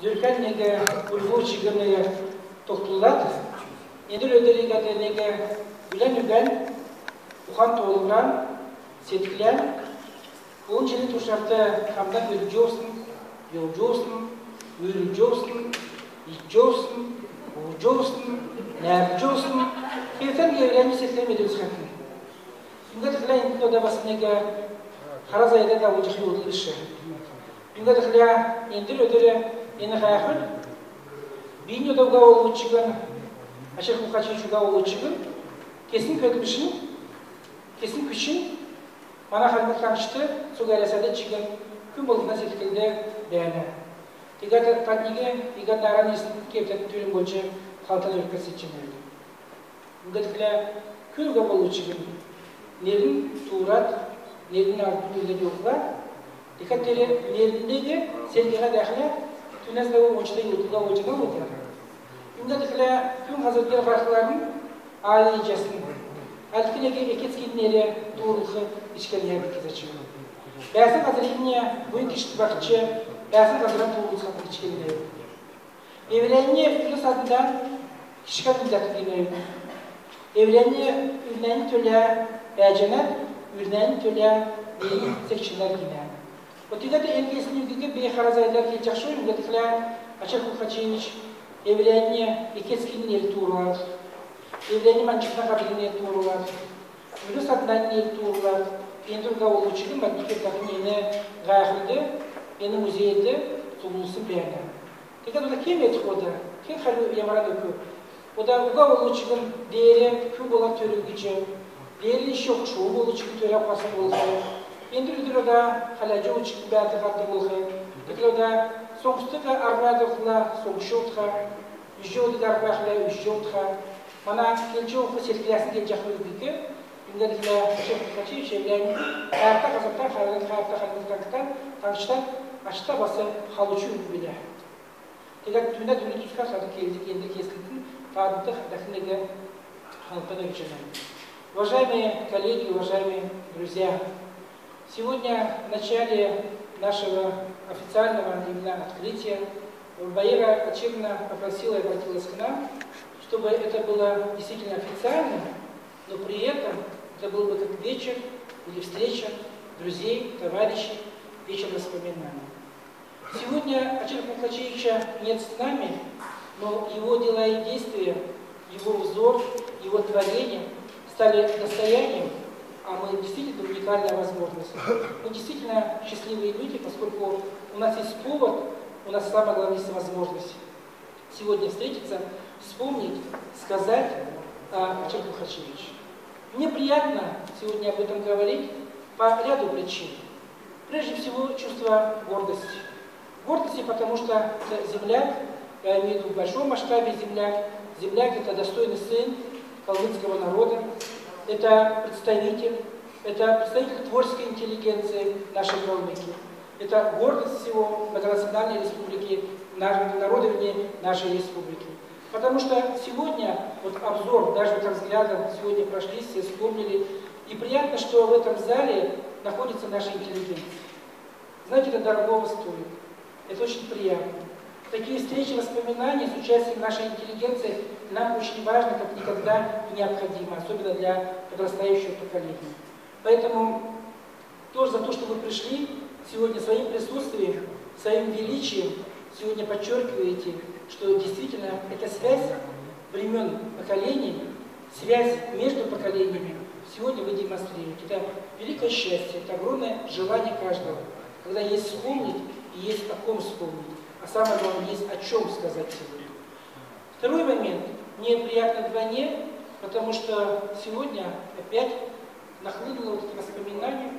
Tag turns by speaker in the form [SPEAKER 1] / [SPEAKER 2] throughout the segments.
[SPEAKER 1] Zürkan nege ulgu çıgımlıya toktullat. Nedir ödeliğe nege gülen uhan toğulgan, setkilen, onun için tuşakta kamdan ölücüyorsun, yolcuyorsun, yürücüyorsun, içiyorsun, uğurcuyorsun, nercüyorsun. Keyfen evrenci setlemediğiniz hakkında. Şimdi tıklayın da basınega Harazayda da ucuk yoldu işi. Şimdi tıklaya indir ödeli yeni kayakır. Bin da uga olu çıkın, aşağı kukaçı uga olu çıkın. Kesin kötübüşün, kesin küçün. Bana halbuki kanıştı, su gayrasada çıkın. Küm bulduğuna setkilde beğene. Tigat tatnige, tigat naran yesin kevtet tülüm bolca haltan ürkesi için verdi. Şimdi tıklaya küm uga olu çıkın. Nerin tuğrat, nerin ardını yoklar. Dikkatleri nerindeydi, sergiye dahil, tünez de o uçta yurtluğa uçta oldu. Şimdi tıklaya tüm hazırlıklar farklarının aileyeceğisin. Altkine eketkin nere tuğrulğu içkeliğe bir kez açıyor. Bəzi hazırlıkına bu iki bakıcı, bəzi hazırlıkla tuğrulğu satın içkeliğe. Evrenliğe ürün satından kişiler müddet edilmeyi. Evrenliğe ürünlerini töle bəcenet, ürünlerini töle sekçinler yine. O tiga da en kesinlikle bir harazaylar ki çalışıyor mu? Dedikler açık ukaçıymış. Evrenliğe ekeskin neri tuğrular. Evrenliğe mançıkna kabilin neri tuğrular. Ürün satından neri tuğrular. Endurga olu çıkın bak iki takım yine gayakıldı. Yine müzeyde sunulsun beğenen. Tiga da kim etik o da? Kim halı yamara dökü? O da uga olu çıkın değeri küm olan törü gücü. Değeri iş yok çoğu olu çıkın töre yapmasın olsa. Endürdür da halacı uçuk bir adı vardı oldu. Tekrar da sonuçta da arvadokla sonuçta yüzde oldu da arvadokla yüzde oldu. Bana kelçe oku sergilesin gelecek bir gün. Günlerle çok kaçı şeylerin hayatta kazaktan, hayatta kalmaktan, tanıştan açta bası halıcı bile. Tekrar tümüne dünü tüzgar sadık geldik, kendi kesildim. Tadık, dakine halka da geçelim. Уважаемые коллеги, уважаемые друзья, сегодня в начале нашего официального именно открытия Баира Ачевна попросила и обратилась к нам, чтобы это было действительно официально, но при этом это был бы как вечер или встреча друзей, товарищей, вечер воспоминаний. Сегодня Ачева Мухачевича нет с нами, но его дела и действия, его взор, его творение стали достоянием, а мы действительно уникальная возможность. Мы действительно счастливые люди, поскольку у нас есть повод, у нас самое главное есть возможность сегодня встретиться, вспомнить, сказать о Ачеве Мухачевиче. Мне приятно сегодня об этом говорить по ряду причин. Прежде всего, чувство гордости. Гордости, потому что это земляк, я имею в виду в большом масштабе земляк. Земляк – это достойный сын калмыцкого народа. Это представитель творческой интеллигенции нашей Калмыкии. Это гордость всего многонациональной республики, народа нашей республики. Потому что сегодня, вот обзор, даже вот взглядом, сегодня прошли, все вспомнили, и приятно, что в этом зале находится наша интеллигенция. Знаете, это дорого стоит, это очень приятно. Такие встречи, воспоминания с участием нашей интеллигенции нам очень важно, как никогда и необходимо, особенно для подрастающего поколения. Поэтому тоже за то, что вы пришли сегодня своим присутствием, своим величием, сегодня подчеркиваете, что действительно эта связь времен поколений, связь между поколениями, сегодня вы демонстрируете. Это великое счастье, это огромное желание каждого, когда есть вспомнить и есть о ком вспомнить. А самое главное, есть о чем сказать сегодня. Второй момент. Мне приятно вдвойне, потому что сегодня опять нахлынуло вот эти воспоминания,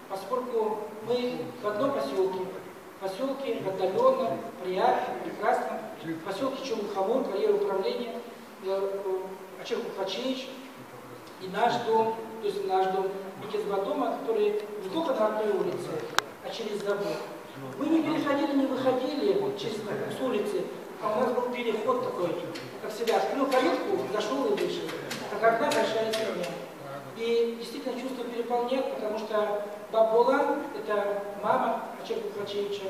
[SPEAKER 1] поскольку мы в одном поселке отдаленно, приятно, прекрасно, поселке Чумхамон, карьера управления, Ачева Мухачевич и наш дом, то есть наш дом, эти два дома, которые не только на одной улице, а через забор. Мы не переходили, не выходили с улицы, а у нас был переход такой, как всегда, открыл калитку, зашел и вышел. Как одна большая семья. И действительно чувство переполняет, потому что Бабулан, это мама Ачева Мухачевича,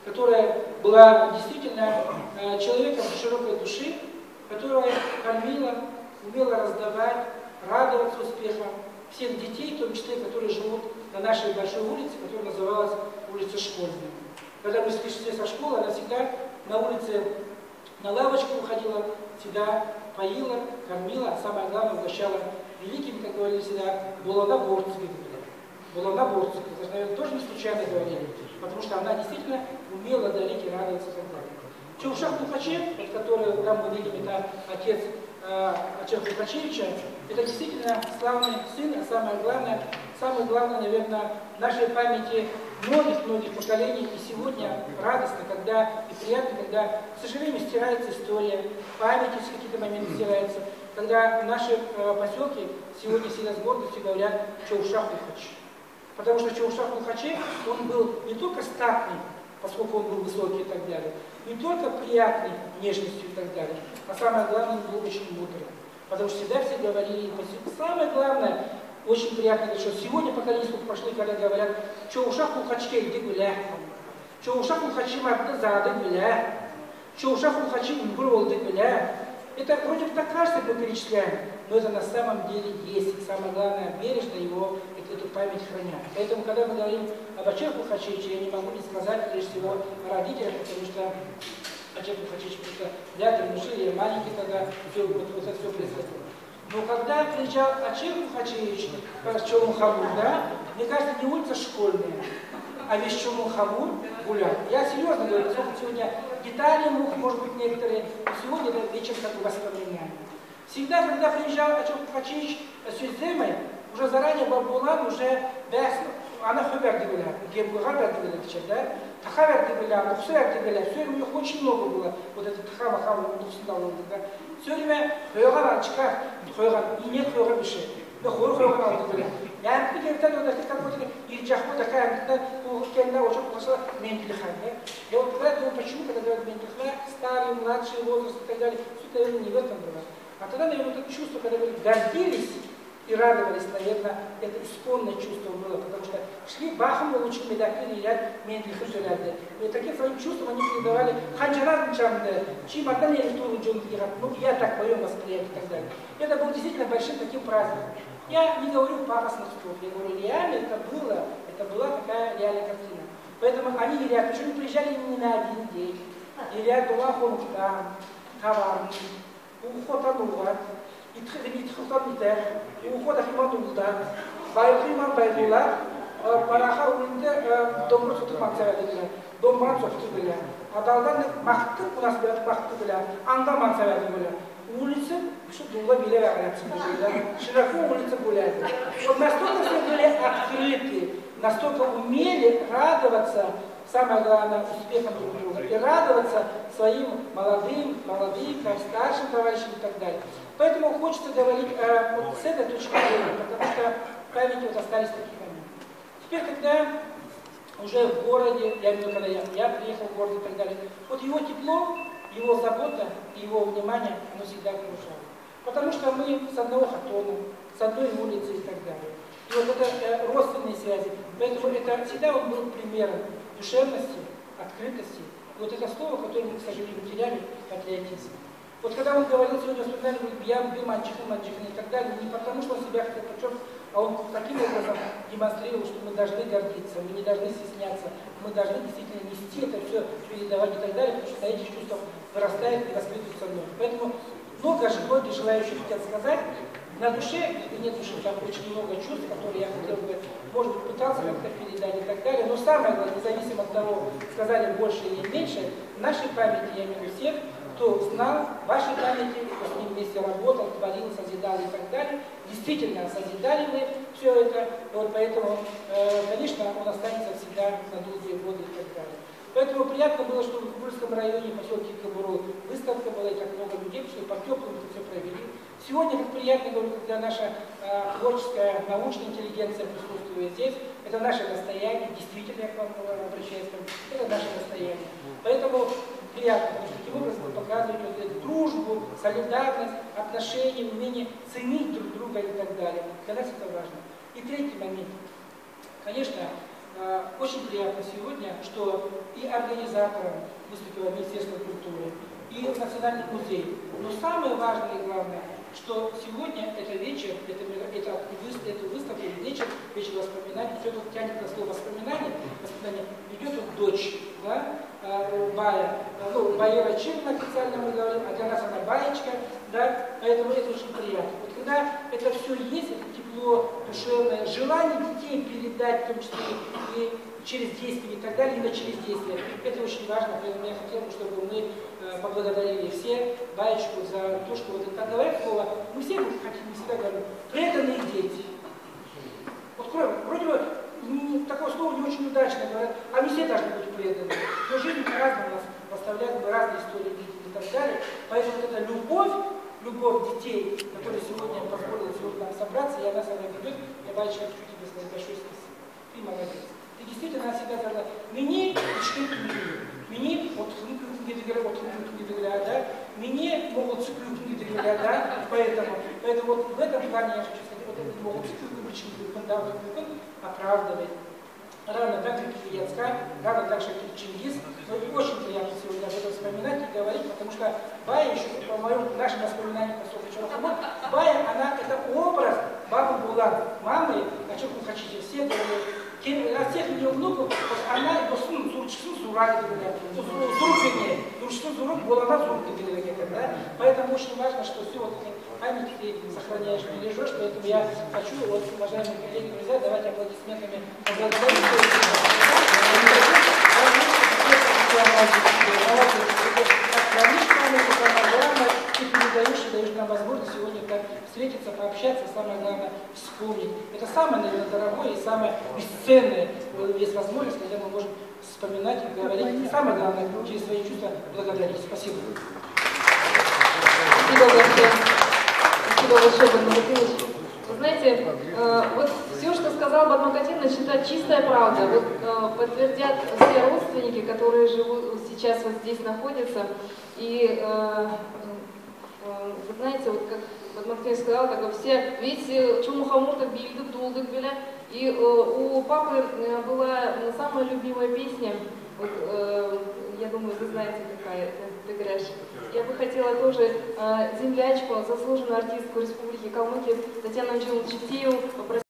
[SPEAKER 1] которая была действительно человеком широкой души, которая кормила, умела раздавать, радоваться успехам всех детей, в том числе, которые живут на нашей большой улице, которая называлась улица Школьная. Когда мы шли со школы, она всегда на улице на лавочку уходила, всегда поила, кормила, а самое главное, угощала великими, как говорили всегда, буланоборцами. Буланоборцами. Это же, наверное, тоже не случайно говорили, потому что она действительно умела дарить и радоваться и так далее. Чаушак Тухачев, который там мы видим, это отец Ачеха Тухачевича, это действительно славный сын, а самое главное, наверное, в нашей памяти многих поколений, и сегодня радостно, когда и приятно, когда, к сожалению, стирается история, память из какие-то моменты стирается, когда наши поселки сегодня всегда с гордостью говорят Чаушак Тухачев. Потому что Чаушак Тухачев, он был не только статный, поскольку он был высокий и так далее, не только приятной внешностью и так далее, а самое главное, он был очень мудрым. Потому что всегда все говорили, самое главное, очень приятно, что сегодня поколение сколько прошло, когда говорят, Чаушак Тухачев, иди гуляй, Чаушак Тухачев, зады гуляй, Чаушак Тухачев, иди гуляй. Это вроде бы так кажется, мы перечисляем, но это на самом деле есть. И самое главное, бережно его, эту память хранят. Поэтому, когда мы говорим об Ачехе Тухачевиче, я не могу не сказать, прежде всего, о родителях, потому что Ачех Тухачевич просто вряд ли внушили, я маленький, когда все, вот это все происходило. Но когда приезжал Ачех Тухачевич в Чолмун-Хамур, да, мне кажется, не улица Школьная, а весь Чолмун-Хамур гулял. Я серьезно говорю, поскольку сегодня детали мух, может быть, некоторые, но сегодня это вечер как воспоминания. Всегда, когда приезжал Ачех Тухачевич с Сюземой, уже заранее Бабулан уже бясно, она хаберди была, хаберди была, да? Хаберди была, мухсерди была, все время у них очень много было, вот этот хама, да? Все время хойган ачка, и нет хойган беши, но хойган алды была. Я не говорю, что это как-то ирджаху такая, когда очень пошла ментилихан. Я вот тогда думаю, почему, когда говорят ментилихан, старый, младший возраст и так далее, все это не в этом было. А тогда, наверное, это чувство, когда вы гордились и радовались, наверное, это исконное чувство было, потому что шли бахом лучше медакли и ряд ментилихан желяды. И таким своим чувством они передавали ханчаран чамды, чьим отдали электрону джон ират, ну я так моем восприятии и так далее. Это был действительно большим таким праздником. Я не говорю пафосных слов, я говорю, реально это была такая реальная картина. Поэтому они ряд, причем приезжали не на один день. И ряд была хомуктан, товарный, ухотануга, и тхутанитер, и уходахиматулда, байхиман байгула, параха улинде домру суту мансавядыгля, домран софтыгля. А далдан махтык у нас бәрі махтыгля, анда мансавядыгля. Улицы, что дула били широко улицы гуляют. Вот настолько все были открыты, настолько умели радоваться, самое главное, успехом друг друга, и радоваться своим молодым, старшим товарищам и так далее. Поэтому хочется говорить вот с этой точки зрения, потому что в памяти вот остались такие моменты. Теперь, когда уже в городе, я имею в виду, когда я приехал в город и так далее, вот его тепло, его забота и его внимание, оно всегда окружало. Потому что мы с одного хатона, с одной улицы и так далее. И вот это родственные связи. Поэтому это всегда он был примером душевности, открытости. И вот это слово, которое мы, к сожалению, теряли, патриотизм. Вот когда он говорил сегодня, вспоминали, говорит, я был манчихин и так далее, не потому что он себя хотел подчеркнуть, а он таким образом демонстрировал, что мы должны гордиться, мы не должны стесняться, мы должны действительно нести это все, передавать и так далее, потому что на этих чувствах вырастает и воспитывается мной. Поэтому многие желающие хотят сказать, на душе или нет души, там очень много чувств, которые я хотел бы, может быть, пытался как-то передать и так далее, но самое главное, независимо от того, сказали больше или меньше, в нашей памяти, я имею в виду всех, кто знал вашей памяти, кто с ним вместе работал, творил, созидал и так далее. Действительно, созидали мы все это, вот поэтому, конечно, он останется всегда на долгие годы и так далее. Поэтому приятно было, что в Кубульском районе, поселке Кабуру, выставка была, и так много людей, что по-теплому это все провели. Сегодня, как приятно, говорю, когда наша творческая, научная интеллигенция присутствует здесь, это наше достояние, действительно, я к вам обращаюсь, это наше достояние. Поэтому приятно, потому что таким образом вы показываете вот эту дружбу, солидарность, отношения, умение ценить друг друга и так далее. Для нас это важно. И третий момент. Конечно, Очень приятно сегодня, что и организатором выступило Министерство культуры, и Национальный музей. Но самое важное и главное, что сегодня это вечер, эту выставку, вечер воспоминаний, все тут тянет на слово воспоминания, ведет вот дочь, да, Бая, Баера Чирна официально мы говорим, а для нас она Баечка, да, поэтому это очень приятно. Вот когда это все есть, это тепло, душевное, желание детей передать, в том числе и через действия и так далее, именно через действия, это очень важно, поэтому я хотел бы, чтобы мы поблагодарили все Баечку за то, что вот это говорят слово, мы все хотим, всегда говорим, преданные дети. Вот вроде бы такое слово не очень удачно говорят, а мы все должны быть преданы. Но жизнь по-разному нас поставляет, мы разные истории видим и так далее. Поэтому вот эта любовь детей, которая сегодня позволила сегодня нам собраться, и она со мной ведет, я, Баечка, хочу тебе сказать большое спасибо. Ты молодец. Ты действительно всегда говорила, мне Мне вот да, мне могут да, поэтому вот в этом плане я хочу сказать, вот это могут оправдывать. Равно так, как и Яцка, равно так же, как и Чингис. Но очень приятно сегодня об этом вспоминать и говорить, потому что Бая еще, по нашим воспоминаниям, Бая, она это образ бабы Булан, мамы, о чем вы хотите, все говорят. От всех ее внуков, она его сын Зурчсын Зурак, Зуркине, Зурчсын Зурак, Булана Зуркине, да? Поэтому очень важно, что все вот эти памяти ты сохраняешь, бережешь, поэтому я хочу, вот, уважаемые коллеги, друзья, давайте аплодисментами поблагодарить. Ты даешь нам возможность сегодня так встретиться, пообщаться, самое главное вспомнить. Это самое, наверное, дорогое и самое бесценное, есть возможность, когда мы можем вспоминать и говорить. И самое главное, через свои чувства благодарить. Спасибо.
[SPEAKER 2] Спасибо большое, Бадмагатинович. Вы знаете, вот все, что сказал Бадмагатинович, это чистая правда. Вот подтвердят все родственники, которые живут сейчас вот здесь находятся. И вы знаете, вот как Бадмагатинович сказал, так все, ведь Чумухамуртак Бильдык, Дулдык Беля. И у папы была самая любимая песня, вот, я думаю, вы знаете, какая это, Тыгряш. Я бы хотела тоже землячку, заслуженную артистку Республики Калмыкия Татьяну Анджеловну Читееву попросить.